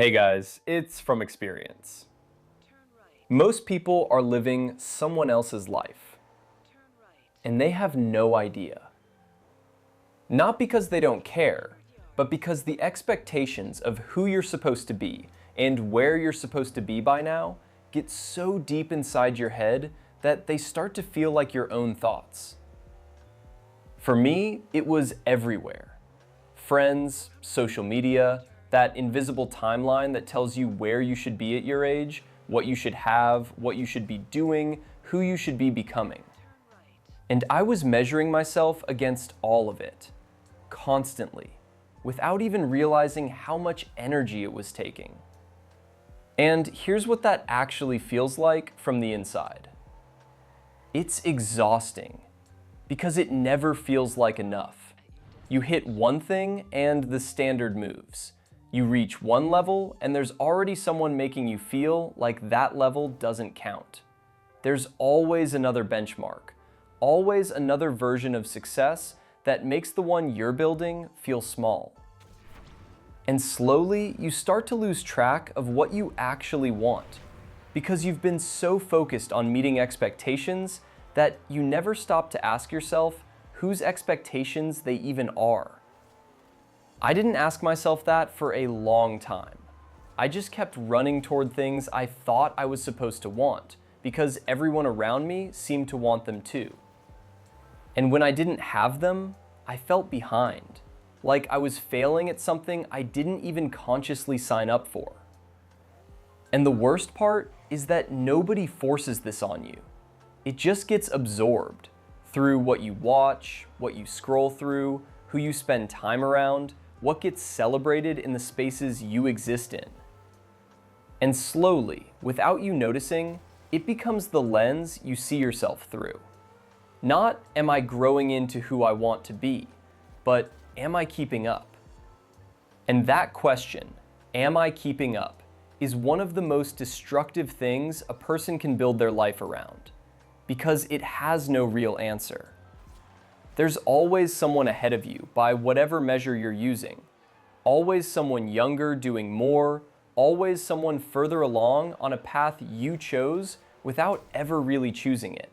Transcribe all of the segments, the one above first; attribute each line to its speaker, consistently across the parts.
Speaker 1: Hey guys, it's from experience. Most people are living someone else's life, and they have no idea. Not because they don't care, but because the expectations of who you're supposed to be and where you're supposed to be by now get so deep inside your head that they start to feel like your own thoughts. For me, it was everywhere. Friends, social media, that invisible timeline that tells you where you should be at your age, what you should have, what you should be doing, who you should be becoming. And I was measuring myself against all of it, constantly, without even realizing how much energy it was taking. And here's what that actually feels like from the inside. It's exhausting, because it never feels like enough. You hit one thing and the standard moves. You reach one level and there's already someone making you feel like that level doesn't count. There's always another benchmark, always another version of success that makes the one you're building feel small. And slowly, you start to lose track of what you actually want, because you've been so focused on meeting expectations that you never stop to ask yourself whose expectations they even are. I didn't ask myself that for a long time. I just kept running toward things I thought I was supposed to want, because everyone around me seemed to want them too. And when I didn't have them, I felt behind, like I was failing at something I didn't even consciously sign up for. And the worst part is that nobody forces this on you. It just gets absorbed through what you watch, what you scroll through, who you spend time around, what gets celebrated in the spaces you exist in. And slowly, without you noticing, it becomes the lens you see yourself through. Not, am I growing into who I want to be, but am I keeping up? And that question, am I keeping up, is one of the most destructive things a person can build their life around, because it has no real answer. There's always someone ahead of you by whatever measure you're using. Always someone younger doing more, always someone further along on a path you chose without ever really choosing it.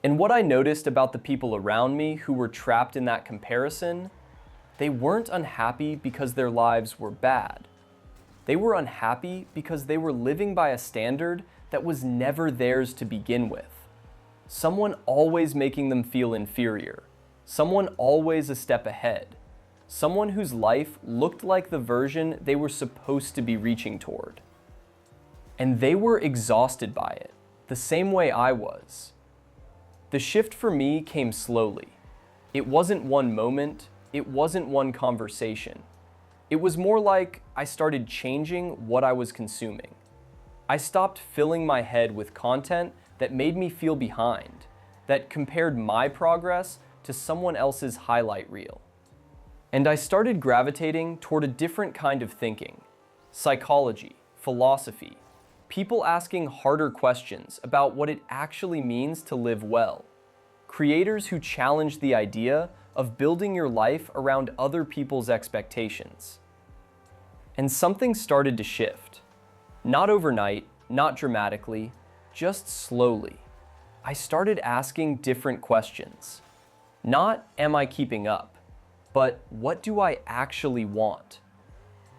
Speaker 1: And what I noticed about the people around me who were trapped in that comparison, they weren't unhappy because their lives were bad. They were unhappy because they were living by a standard that was never theirs to begin with. Someone always making them feel inferior. Someone always a step ahead. Someone whose life looked like the version they were supposed to be reaching toward. And they were exhausted by it, the same way I was. The shift for me came slowly. It wasn't one moment, it wasn't one conversation. It was more like I started changing what I was consuming. I stopped filling my head with content that made me feel behind, that compared my progress to someone else's highlight reel. And I started gravitating toward a different kind of thinking: psychology, philosophy, people asking harder questions about what it actually means to live well, creators who challenge the idea of building your life around other people's expectations. And something started to shift. Not overnight, not dramatically, just slowly. I started asking different questions. Not, am I keeping up? But what do I actually want?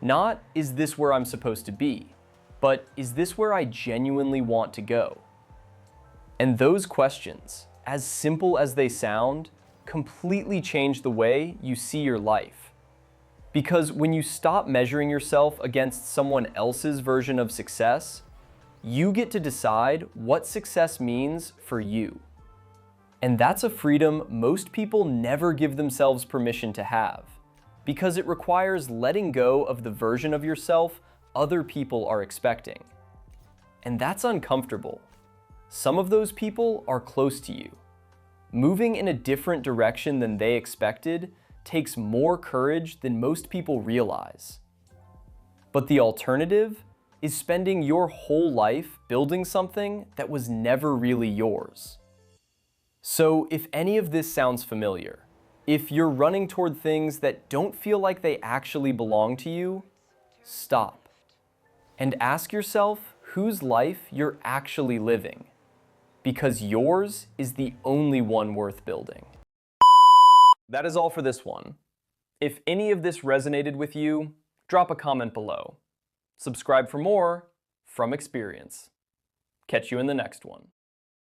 Speaker 1: Not, is this where I'm supposed to be? But is this where I genuinely want to go? And those questions, as simple as they sound, completely change the way you see your life. Because when you stop measuring yourself against someone else's version of success, you get to decide what success means for you. And that's a freedom most people never give themselves permission to have, because it requires letting go of the version of yourself other people are expecting. And that's uncomfortable. Some of those people are close to you. Moving in a different direction than they expected takes more courage than most people realize. But the alternative is spending your whole life building something that was never really yours. So if any of this sounds familiar, if you're running toward things that don't feel like they actually belong to you, stop. And ask yourself whose life you're actually living, because yours is the only one worth building. That is all for this one. If any of this resonated with you, drop a comment below. Subscribe for more from experience. Catch you in the next one.